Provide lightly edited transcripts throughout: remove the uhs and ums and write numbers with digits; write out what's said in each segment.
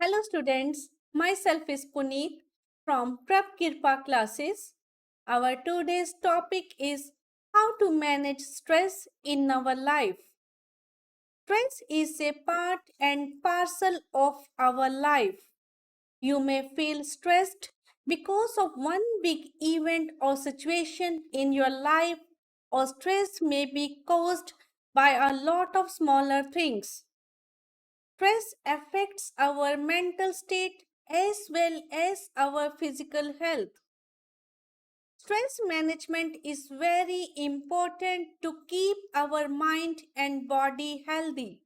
Hello students, myself is Puneet from Prep Kirpa classes. Our today's topic is how to manage stress in our life. Stress is a part and parcel of our life. You may feel stressed because of one big event or situation in your life, or stress may be caused by a lot of smaller things. Stress affects our mental state as well as our physical health. Stress management is very important to keep our mind and body healthy.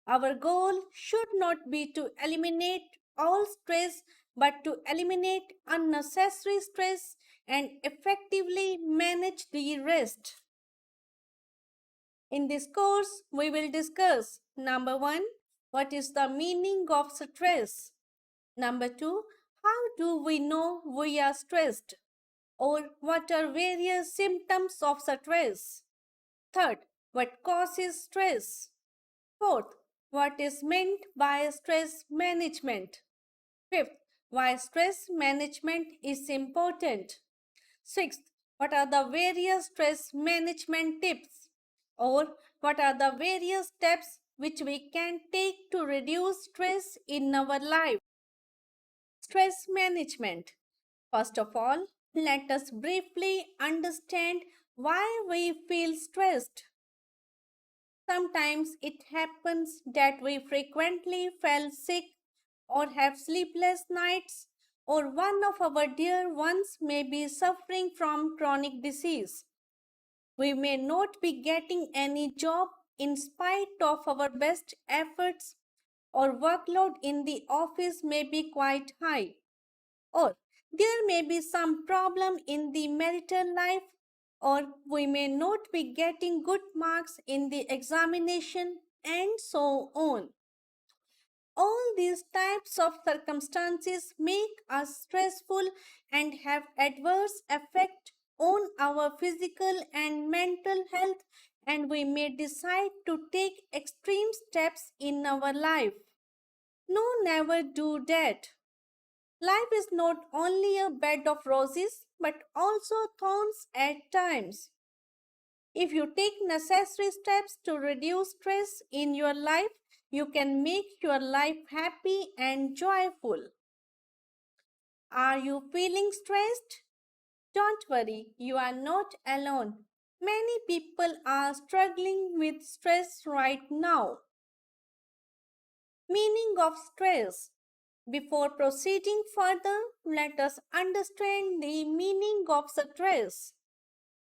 Our goal should not be to eliminate all stress but to eliminate unnecessary stress and effectively manage the rest. In this course, we will discuss number 1, what is the meaning of stress? Number 2, how do we know we are stressed? Or what are various symptoms of stress? Third, what causes stress? Fourth, what is meant by stress management? Fifth, why stress management is important. Sixth, what are the various stress management tips? Or what are the various steps which we can take to reduce stress in our life? Stress management. First of all, let us briefly understand why we feel stressed. Sometimes it happens that we frequently feel sick or have sleepless nights, or one of our dear ones may be suffering from chronic disease. We may not be getting any job in spite of our best efforts, or workload in the office may be quite high, or there may be some problem in the marital life, or we may not be getting good marks in the examination, and so on. All these types of circumstances make us stressful and have adverse effect on our physical and mental health, and we may decide to take extreme steps in our life. No, never do that. Life is not only a bed of roses but also thorns at times. If you take necessary steps to reduce stress in your life, you can make your life happy and joyful. Are you feeling stressed? Don't worry, you are not alone. Many people are struggling with stress right now. Meaning of stress. Before proceeding further, let us understand the meaning of stress.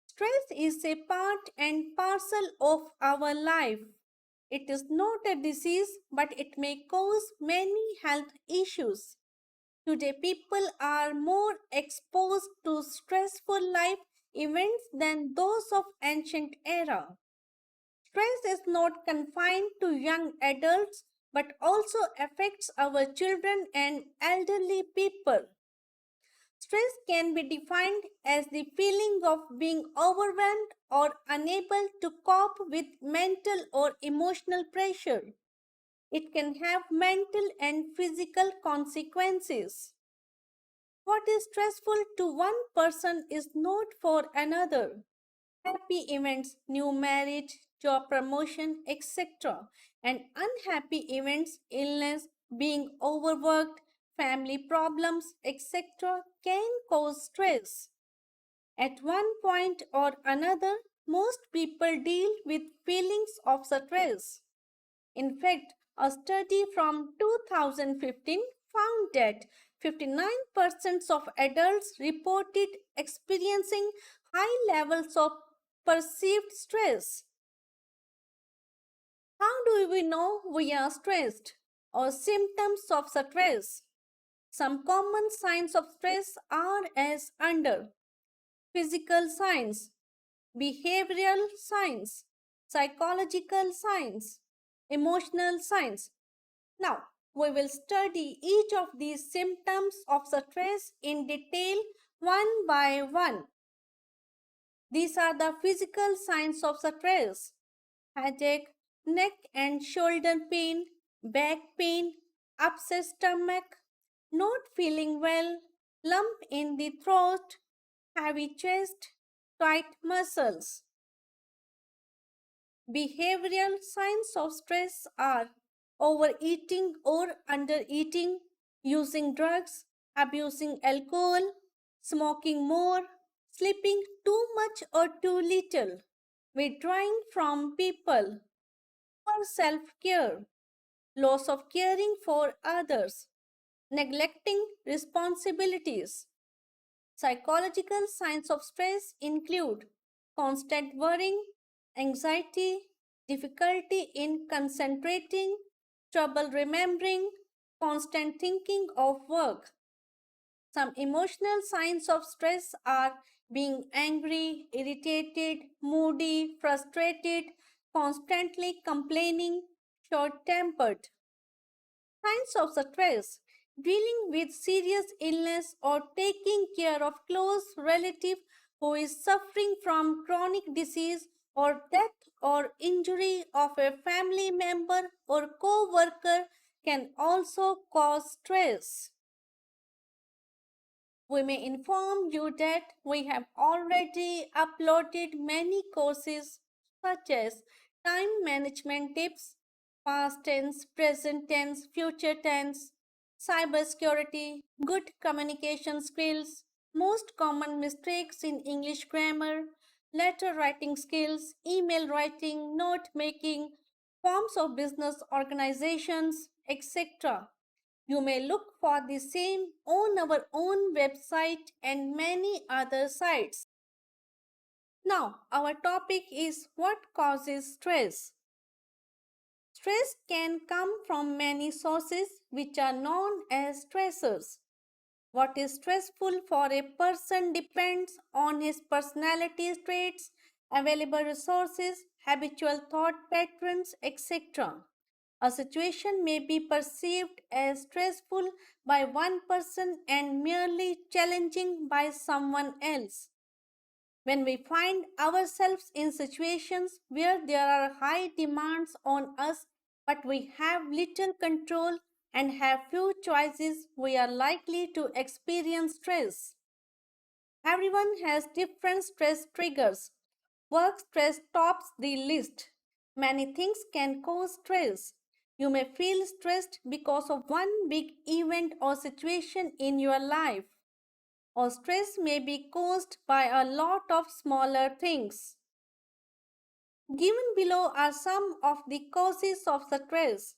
Stress is a part and parcel of our life. It is not a disease, but it may cause many health issues. Today, people are more exposed to stressful life events than those of ancient era. Stress is not confined to young adults but also affects our children and elderly people. Stress can be defined as the feeling of being overwhelmed or unable to cope with mental or emotional pressure. It can have mental and physical consequences. What is stressful to one person is not for another. Happy events, new marriage, job promotion, etc. And unhappy events, illness, being overworked, family problems, etc. can cause stress. At one point or another, most people deal with feelings of stress. In fact, a study from 2015 found that 59% of adults reported experiencing high levels of perceived stress. How do we know we are stressed? Or symptoms of stress? Some common signs of stress are as under: physical signs, behavioral signs, psychological signs, emotional signs. Now, we will study each of these symptoms of stress in detail one by one. These are the physical signs of stress: headache, neck and shoulder pain, back pain, upset stomach, not feeling well, lump in the throat, heavy chest, tight muscles. Behavioral signs of stress are overeating or undereating, using drugs, abusing alcohol, smoking more, sleeping too much or too little, withdrawing from people, poor self care, loss of caring for others, neglecting responsibilities. Psychological signs of stress include constant worrying, anxiety, difficulty in concentrating, trouble remembering, constant thinking of work. Some emotional signs of stress are being angry, irritated, moody, frustrated, constantly complaining, short tempered. Signs of stress, dealing with serious illness or taking care of close relative who is suffering from chronic disease or death or injury of a family member or co-worker can also cause stress. We may inform you that we have already uploaded many courses such as time management tips, past tense, present tense, future tense, cybersecurity, good communication skills, most common mistakes in English grammar, letter writing skills, email writing, note making, forms of business organizations, etc. You may look for the same on our own website and many other sites. Now, our topic is what causes stress. Stress can come from many sources which are known as stressors. What is stressful for a person depends on his personality traits, available resources, habitual thought patterns, etc. A situation may be perceived as stressful by one person and merely challenging by someone else. When we find ourselves in situations where there are high demands on us but we have little control and have few choices, we are likely to experience stress. Everyone has different stress triggers. Work stress tops the list. Many things can cause stress. You may feel stressed because of one big event or situation in your life, or stress may be caused by a lot of smaller things. Given below are some of the causes of stress.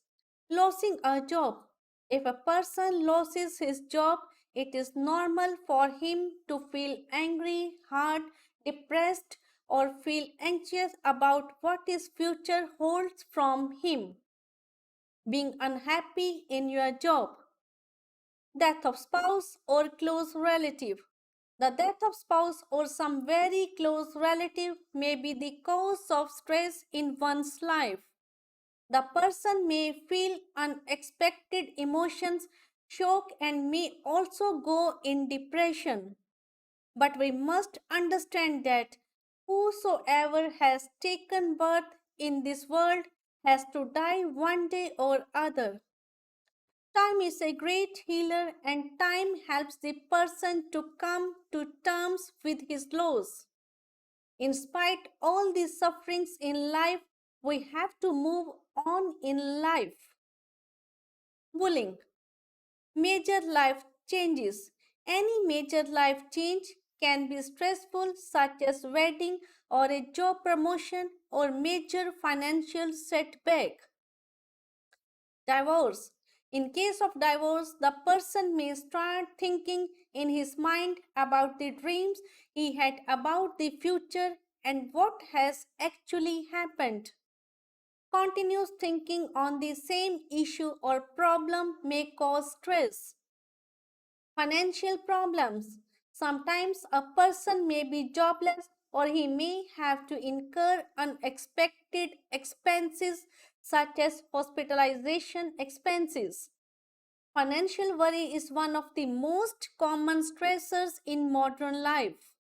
Losing a job. If a person loses his job, it is normal for him to feel angry, hurt, depressed, or feel anxious about what his future holds from him. Being unhappy in your job. Death of spouse or close relative. The death of spouse or some very close relative may be the cause of stress in one's life. The person may feel unexpected emotions, shock, and may also go in depression. But we must understand that whosoever has taken birth in this world has to die one day or other. Time is a great healer and time helps the person to come to terms with his loss. In spite all these sufferings in life, we have to move on in life. Bullying. Major life changes. Any major life change can be stressful, such as wedding or a job promotion or major financial setback. Divorce. In case of divorce, the person may start thinking in his mind about the dreams he had about the future and what has actually happened. Continuous thinking on the same issue or problem may cause stress. Financial problems. Sometimes a person may be jobless or he may have to incur unexpected expenses such as hospitalization expenses. Financial worry is one of the most common stressors in modern life.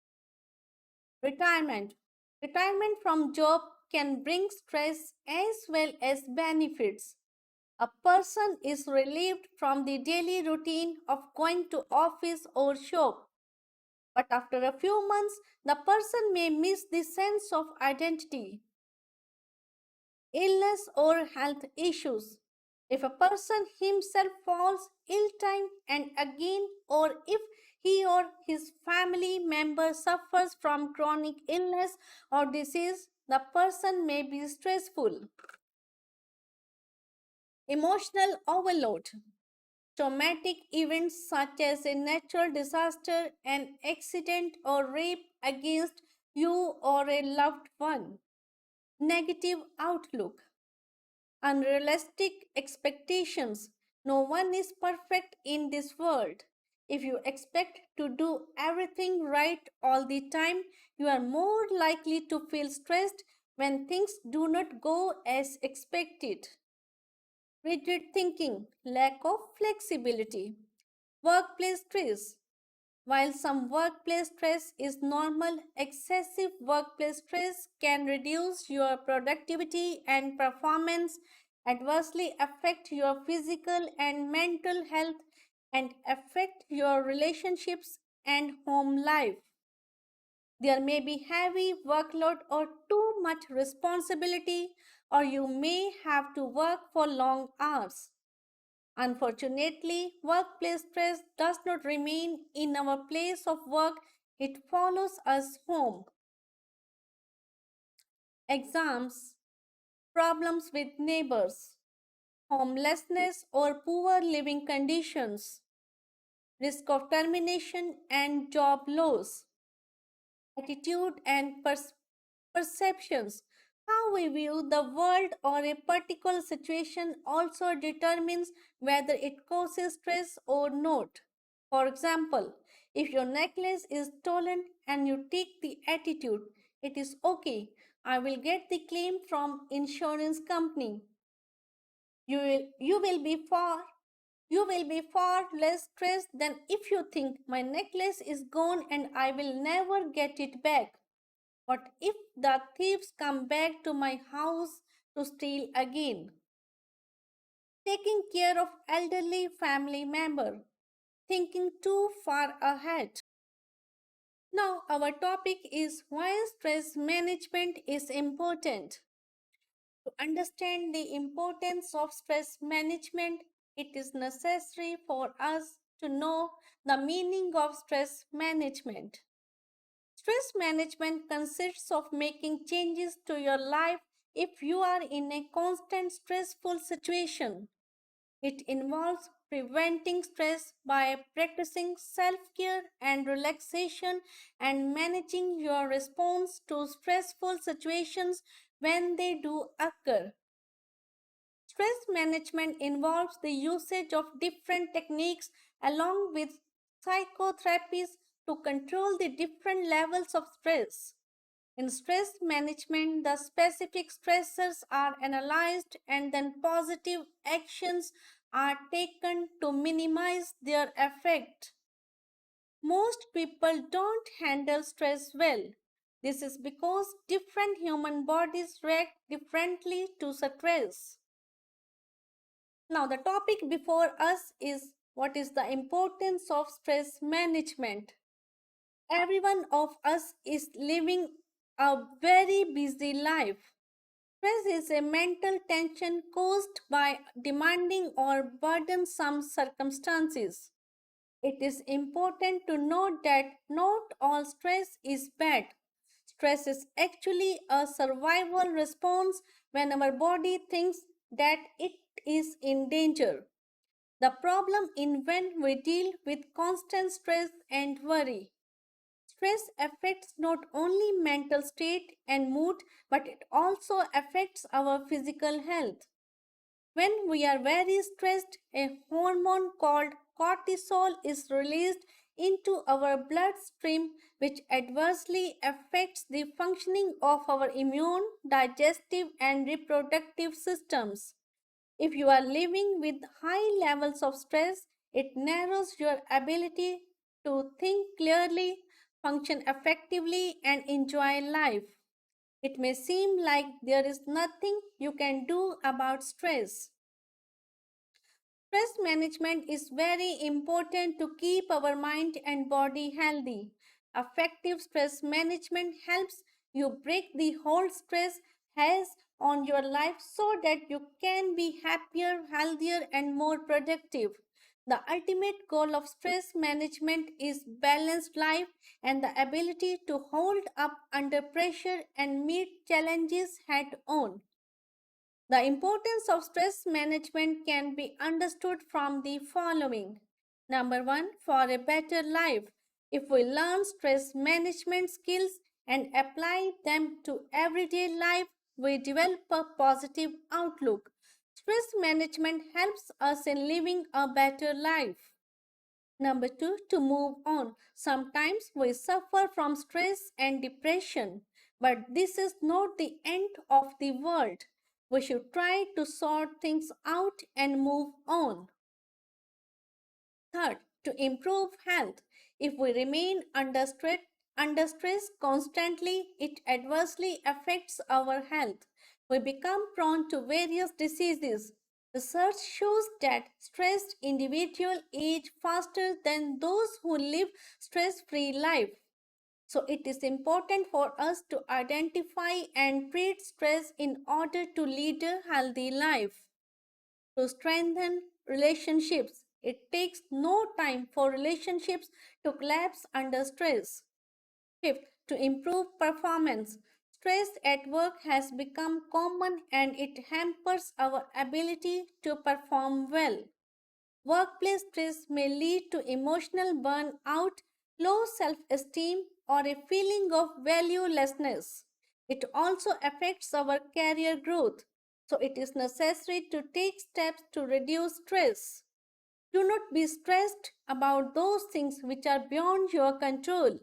Retirement. Retirement from job can bring stress as well as benefits. A person is relieved from the daily routine of going to office or shop. But after a few months, the person may miss the sense of identity, illness, or health issues. If a person himself falls ill time and again, or if he or his family member suffers from chronic illness or disease, the person may be stressful. Emotional overload. Traumatic events such as a natural disaster, an accident, or rape against you or a loved one. Negative outlook. Unrealistic expectations. No one is perfect in this world. If you expect to do everything right all the time, you are more likely to feel stressed when things do not go as expected. Rigid thinking, lack of flexibility. Workplace stress. While some workplace stress is normal, excessive workplace stress can reduce your productivity and performance, adversely affect your physical and mental health, and affect your relationships and home life. There may be heavy workload or too much responsibility, or you may have to work for long hours. Unfortunately, workplace stress does not remain in our place of work, it follows us home. Exams, problems with neighbors, homelessness or poor living conditions, risk of termination and job loss, attitude and perceptions. How we view the world or a particular situation also determines whether it causes stress or not. For example, if your necklace is stolen and you take the attitude, it is okay, I will get the claim from insurance company. You will be far less stressed than if you think my necklace is gone and I will never get it back. What if the thieves come back to my house to steal again? Taking care of elderly family member, thinking too far ahead. Now our topic is why stress management is important. To understand the importance of stress management, it is necessary for us to know the meaning of stress management. Stress management consists of making changes to your life if you are in a constant stressful situation. It involves preventing stress by practicing self care and relaxation and managing your response to stressful situations when they do occur. Stress management involves the usage of different techniques along with psychotherapies to control the different levels of stress. In stress management, the specific stressors are analyzed and then positive actions are taken to minimize their effect. Most people don't handle stress well. This is because different human bodies react differently to stress. Now, the topic before us is what is the importance of stress management. Every one of us is living a very busy life. Stress is a mental tension caused by demanding or burdensome circumstances. It is important to note that not all stress is bad. Stress is actually a survival response when our body thinks that it is in danger. The problem is when we deal with constant stress and worry. Stress affects not only mental state and mood, but it also affects our physical health. When we are very stressed, a hormone called cortisol is released into our bloodstream, which adversely affects the functioning of our immune, digestive, and reproductive systems. If you are living with high levels of stress, it narrows your ability to think clearly, function effectively, and enjoy life. It may seem like there is nothing you can do about stress. Stress management is very important to keep our mind and body healthy. Effective stress management helps you break the hold stress has on your life so that you can be happier, healthier, and more productive. The ultimate goal of stress management is balanced life and the ability to hold up under pressure and meet challenges head on. The importance of stress management can be understood from the following. Number one, for a better life. If we learn stress management skills and apply them to everyday life, we develop a positive outlook. Stress management helps us in living a better life. Number two, to move on. Sometimes we suffer from stress and depression, but this is not the end of the world. We should try to sort things out and move on. Third, to improve health. If we remain under stress constantly, it adversely affects our health. We become prone to various diseases. Research shows that stressed individuals age faster than those who live stress-free life. So it is important for us to identify and treat stress in order to lead a healthy life. To strengthen relationships. It takes no time for relationships to collapse under stress. Fifth, to improve performance. Stress at work has become common and it hampers our ability to perform well. Workplace stress may lead to emotional burnout, low self esteem, or a feeling of valuelessness. It also affects our career growth, so it is necessary to take steps to reduce stress. Do not be stressed about those things which are beyond your control.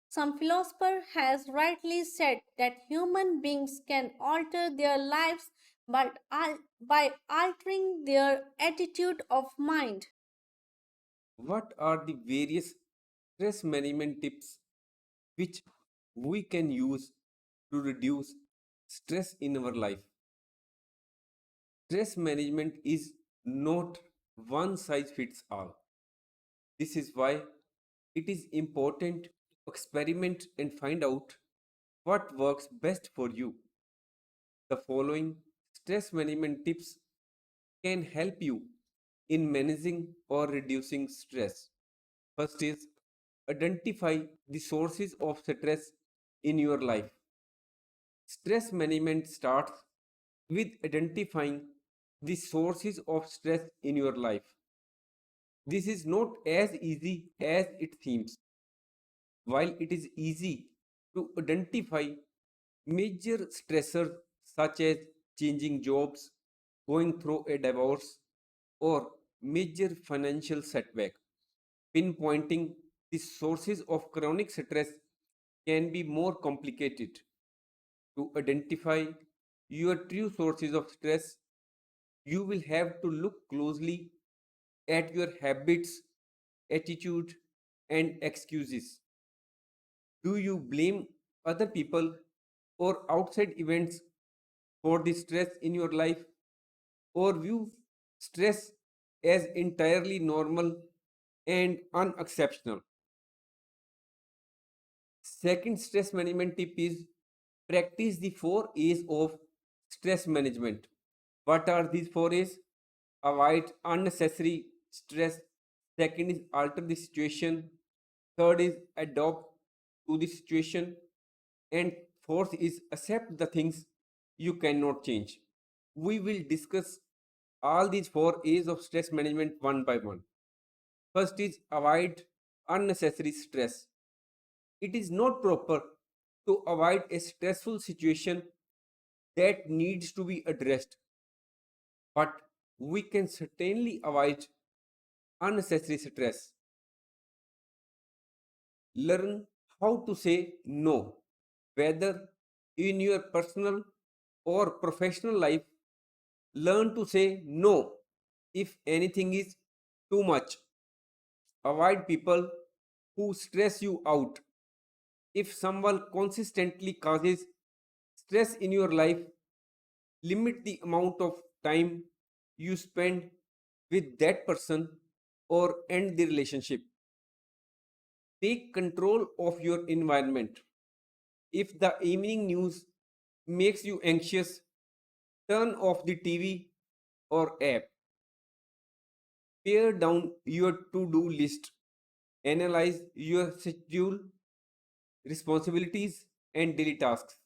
Some philosopher has rightly said that human beings can alter their lives by altering their attitude of mind. What are the various stress management tips which we can use to reduce stress in our life? Stress management is not one size fits all. This is why it is important to experiment and find out what works best for you. The following stress management tips can help you in managing or reducing stress. First is identify the sources of stress in your life. Stress management starts with identifying the sources of stress in your life. This is not as easy as it seems. While it is easy to identify major stressors such as changing jobs, going through a divorce, or major financial setback, pinpointing the sources of chronic stress can be more complicated. To identify your true sources of stress, you will have to look closely at your habits, attitude, and excuses. Do you blame other people or outside events for the stress in your life, or view stress as entirely normal and unexceptional? Second stress management tip is practice the 4 A's of stress management. What are these 4 A's? Avoid unnecessary stress. Second is alter the situation. Third is adopt to the situation. And fourth is accept the things you cannot change. We will discuss all these 4 A's of stress management one by one. First is avoid unnecessary stress. It is not proper to avoid a stressful situation that needs to be addressed, but we can certainly avoid unnecessary stress. Learn how to say no, whether in your personal or professional life. Learn to say no if anything is too much. Avoid people who stress you out. If someone consistently causes stress in your life, limit the amount of time you spend with that person or end the relationship. Take control of your environment. If the evening news makes you anxious, turn off the TV or app. Pare down your to do list. Analyze your schedule, responsibilities, and daily tasks.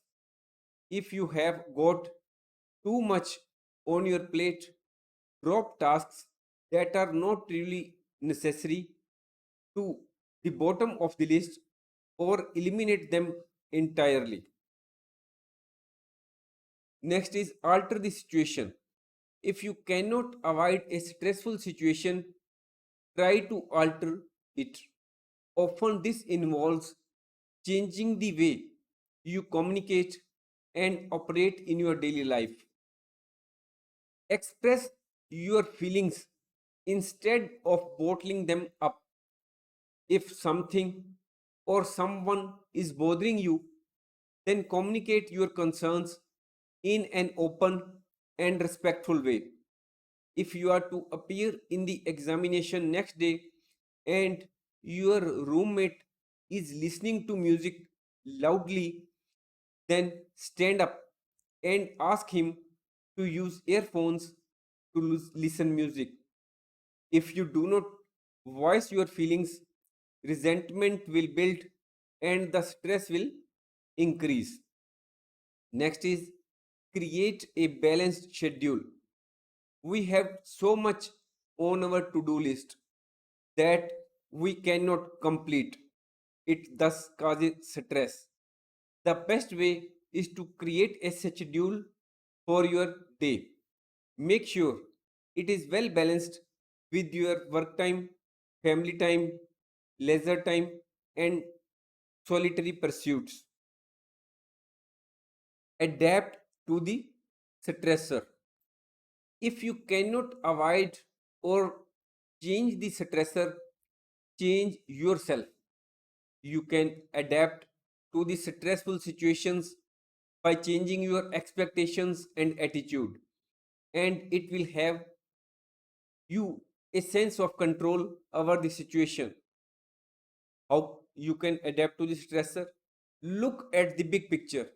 If you have got too much on your plate, drop tasks that are not really necessary to the bottom of the list or eliminate them entirely. Next is alter the situation. If you cannot avoid a stressful situation, try to alter it. Often, this involves changing the way you communicate and operate in your daily life. Express your feelings instead of bottling them up. If something or someone is bothering you, then communicate your concerns in an open and respectful way. If you are to appear in the examination next day and your roommate is listening to music loudly, then stand up and ask him to use earphones to listen music. If you do not voice your feelings, resentment will build and the stress will increase. Next is create a balanced schedule. We have so much on our to do list that we cannot complete. It thus causes stress. The best way is to create a schedule for your day. Make sure it is well balanced with your work time, family time, leisure time, and solitary pursuits. Adapt to the stressor. If you cannot avoid or change the stressor, change yourself. You can adapt to the stressful situations by changing your expectations and attitude, and it will have you a sense of control over the situation. How you can adapt to the stressor? Look at the big picture.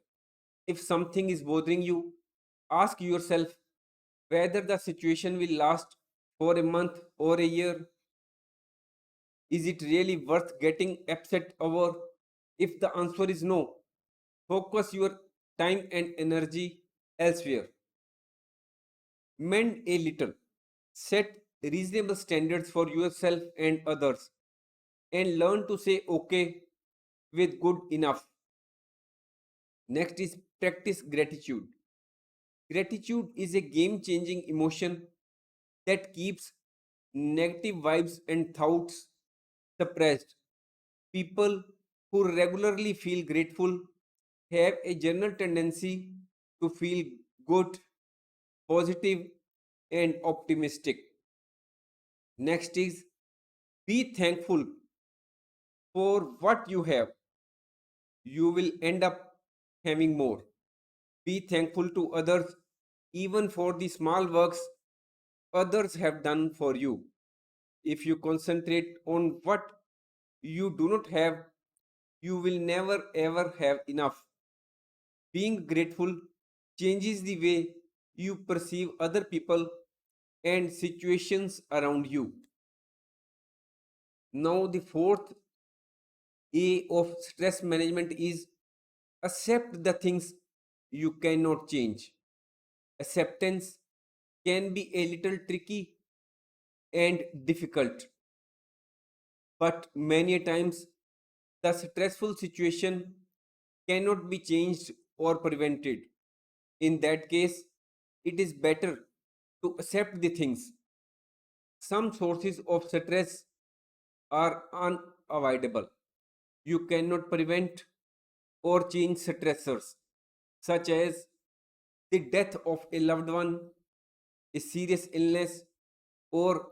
If something is bothering you, ask yourself whether the situation will last for a month or a year. Is it really worth getting upset over? If the answer is no, focus your time and energy elsewhere. Mend a little. Set reasonable standards for yourself and others and learn to say okay with good enough. Next is practice gratitude. Gratitude is a game changing emotion that keeps negative vibes and thoughts suppressed. People who regularly feel grateful have a general tendency to feel good, positive, and optimistic. Next is be thankful for what you have. You will end up having more. Be thankful to others, even for the small works others have done for you. If you concentrate on what you do not have, you will never ever have enough. Being grateful changes the way you perceive other people and situations around you. Now, the fourth A of stress management is accept the things you cannot change. Acceptance can be a little tricky and difficult, but many times the stressful situation cannot be changed or prevented. In that case, it is better to accept the things. Some sources of stress are unavoidable. You cannot prevent or change stressors, such as the death of a loved one, a serious illness, or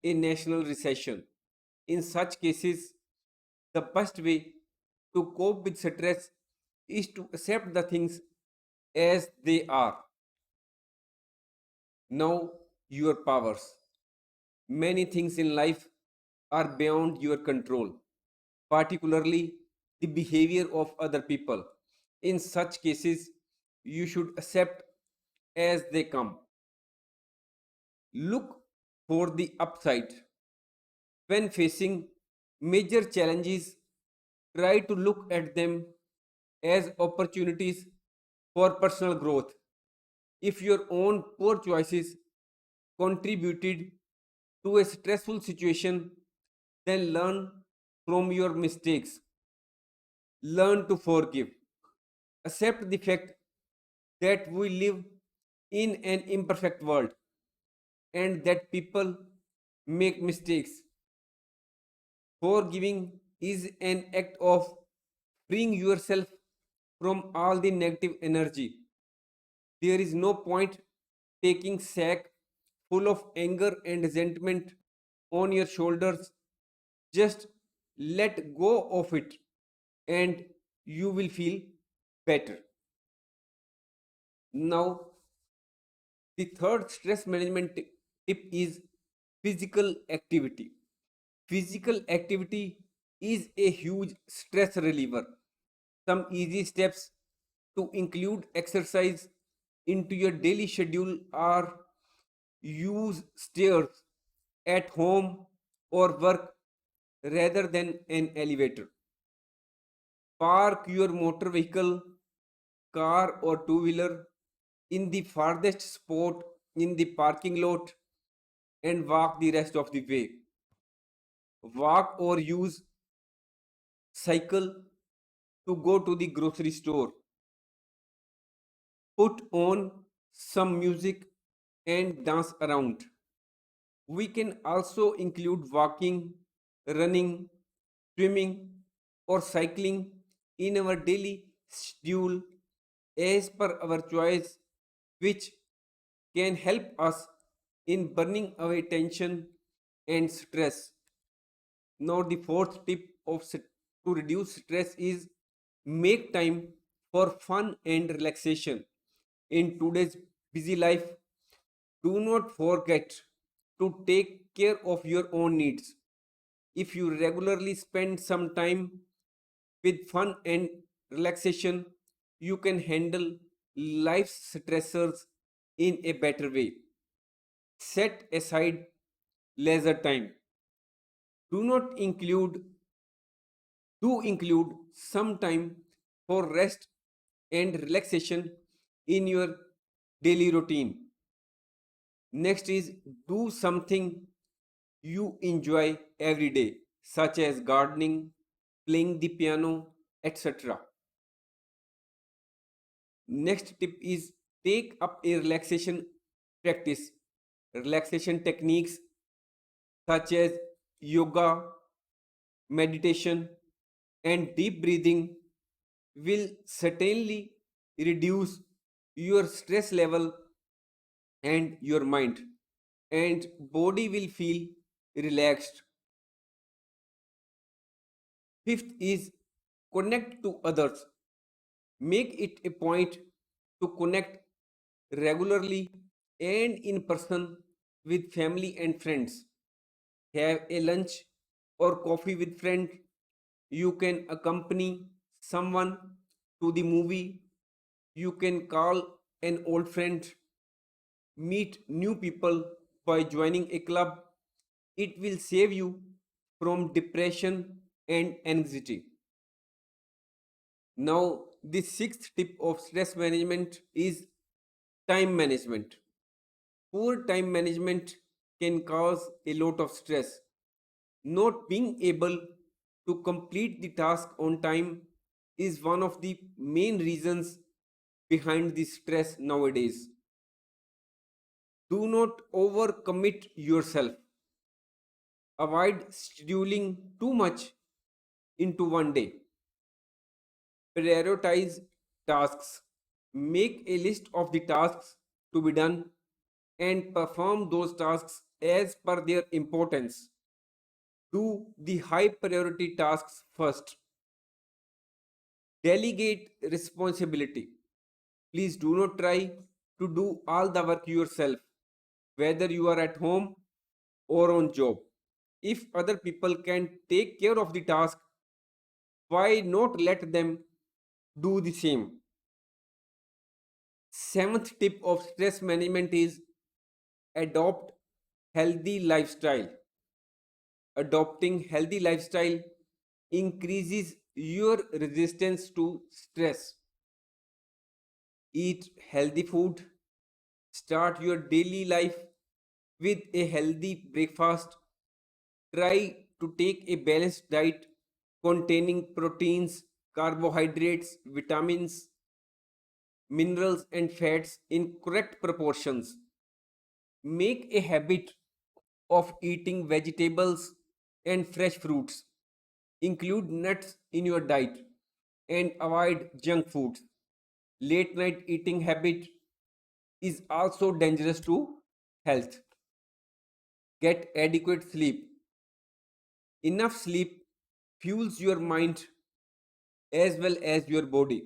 a national recession. In such cases, the best way to cope with stress is to accept the things as they are. Now, your powers. Many things in life are beyond your control, particularly the behavior of other people. In such cases, you should accept as they come. Look for the upside. When facing major challenges, try to look at them as opportunities for personal growth. If your own poor choices contributed to a stressful situation, then learn from your mistakes. Learn to forgive. Accept the fact that we live in an imperfect world and that people make mistakes. Forgiving is an act of freeing yourself from all the negative energy. There is no point taking sack full of anger and resentment on your shoulders. Just let go of it and you will feel better. Now, the third stress management tip is physical activity. Physical activity is a huge stress reliever. Some easy steps to include exercise into your daily schedule are: use stairs at home or work rather than an elevator. Park your motor vehicle, car or two wheeler in the farthest spot in the parking lot and walk the rest of the way. Walk or use cycle to go to the grocery store. Put on some music and dance around. We can also include walking, running, swimming, or cycling in our daily schedule as per our choice, which can help us in burning away tension and stress. Now, the fourth tip to reduce stress is make time for fun and relaxation. In today's busy life, do not forget to take care of your own needs. If you regularly spend some time with fun and relaxation, you can handle life's stressors in a better way. Set aside leisure time. Do not include Do include some time for rest and relaxation in your daily routine. Next is do something you enjoy every day, such as gardening, playing the piano, etc. Next tip is take up a relaxation practice. Relaxation techniques such as yoga, meditation, and deep breathing will certainly reduce your stress level and your mind, and body will feel relaxed. Fifth is connect to others. Make it a point to connect regularly and in person with family and friends. Have a lunch or coffee with friend. You can accompany someone to the movie. You can call an old friend. Meet new people by joining a club. It will save you from depression and anxiety. Now, the sixth tip of stress management is time management. Poor time management can cause a lot of stress. Not being able to complete the task on time is one of the main reasons behind the stress nowadays. Do not overcommit yourself. Avoid scheduling too much into one day. Prioritize tasks. Make a list of the tasks to be done and perform those tasks as per their importance. Do the high priority tasks first. Delegate responsibility. Please do not try to do all the work yourself, whether you are at home or on job. If other people can take care of the task, why not let them do the same? Seventh tip of stress management is adopt healthy lifestyle. Adopting healthy lifestyle increases your resistance to stress. Eat healthy food. Start your daily life with a healthy breakfast. Try to take a balanced diet containing proteins, carbohydrates, vitamins, minerals, and fats in correct proportions. Make a habit of eating vegetables and fresh fruits. Include nuts in your diet and avoid junk foods. Late night eating habit is also dangerous to health. Get adequate sleep. Enough sleep fuels your mind as well as your body.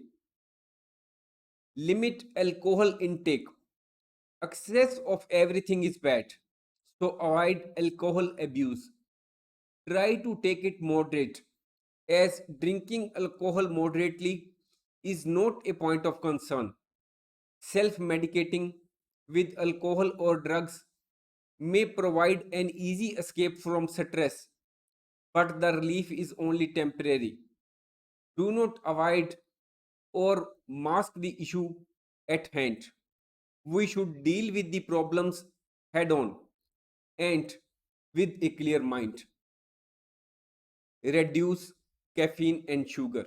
Limit alcohol intake. Excess of everything is bad. So avoid alcohol abuse. Try to take it moderate, as drinking alcohol moderately is not a point of concern. Self medicating with alcohol or drugs may provide an easy escape from stress, but the relief is only temporary. Do not avoid or mask the issue at hand. We should deal with the problems head on and with a clear mind. Reduce caffeine and sugar.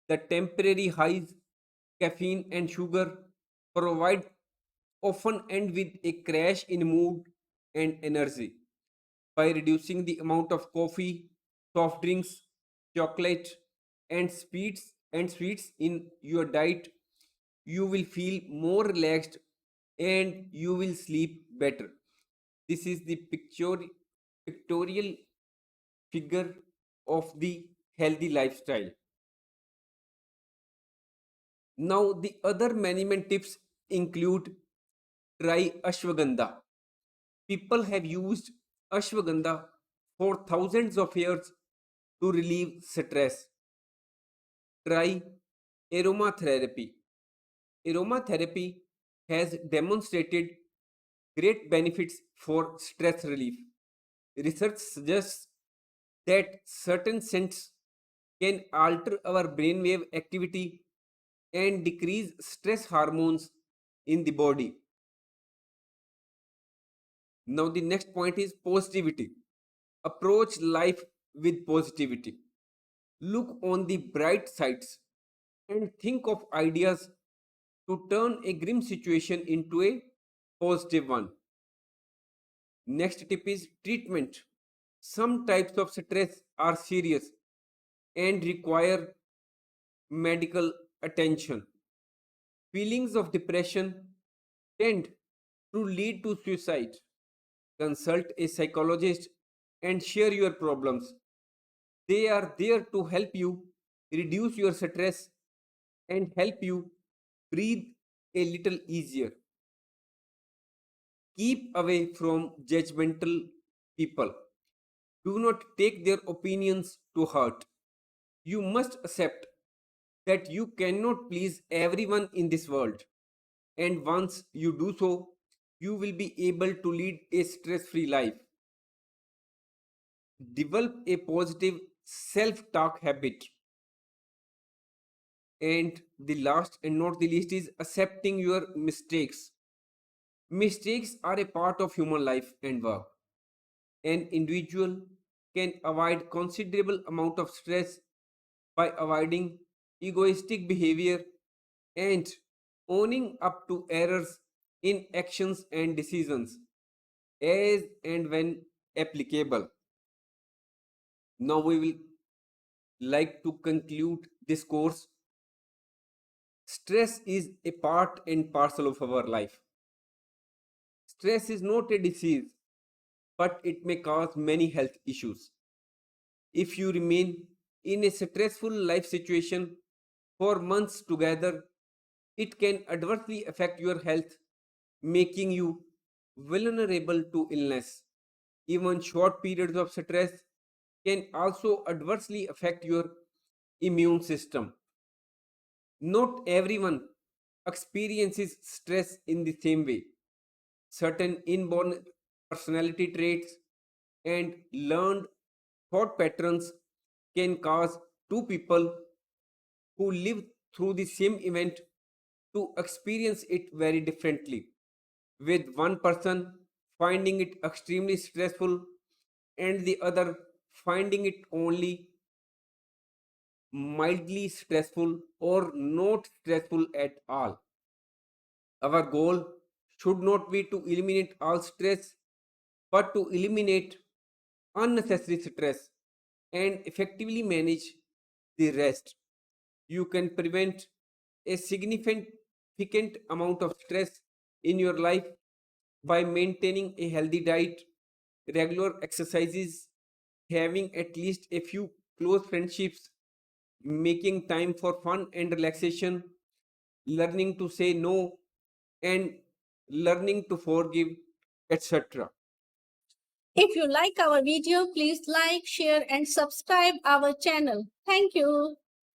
The temporary highs caffeine and sugar provide often end with a crash in mood and energy. By reducing the amount of coffee, soft drinks, chocolate, and sweets in your diet, you will feel more relaxed and you will sleep better. This is the pictorial figure of the healthy lifestyle. Now, the other management tips include try ashwagandha. People have used ashwagandha for thousands of years to relieve stress. Try aromatherapy. Aromatherapy has demonstrated great benefits for stress relief. Research suggests that certain scents can alter our brainwave activity and decrease stress hormones in the body. Now, the next point is positivity. Approach life with positivity. Look on the bright sides and think of ideas to turn a grim situation into a positive one. Next tip is treatment. Some types of stress are serious and require medical attention. Feelings of depression tend to lead to suicide. Consult a psychologist and share your problems. They are there to help you reduce your stress and help you breathe a little easier. Keep away from judgmental people. Do not take their opinions to heart. You must accept that you cannot please everyone in this world. And once you do so, you will be able to lead a stress free life. Develop a positive self talk habit. And the last and not the least is accepting your mistakes. Mistakes are a part of human life and work. An individual can avoid considerable amount of stress by avoiding egoistic behavior and owning up to errors in actions and decisions as and when applicable. Now we will like to conclude this course. Stress is a part and parcel of our life. Stress is not a disease, but it may cause many health issues. If you remain in a stressful life situation for months together, it can adversely affect your health, making you vulnerable to illness. Even short periods of stress can also adversely affect your immune system. Not everyone experiences stress in the same way. Certain inborn personality traits and learned thought patterns can cause two people who live through the same event to experience it very differently, with one person finding it extremely stressful and the other finding it only mildly stressful or not stressful at all. Our goal should not be to eliminate all stress, but to eliminate unnecessary stress and effectively manage the rest. You can prevent a significant amount of stress in your life by maintaining a healthy diet, regular exercises, having at least a few close friendships, making time for fun and relaxation, learning to say no, and learning to forgive, etc. If you like our video, please like, share and subscribe our channel. Thank you.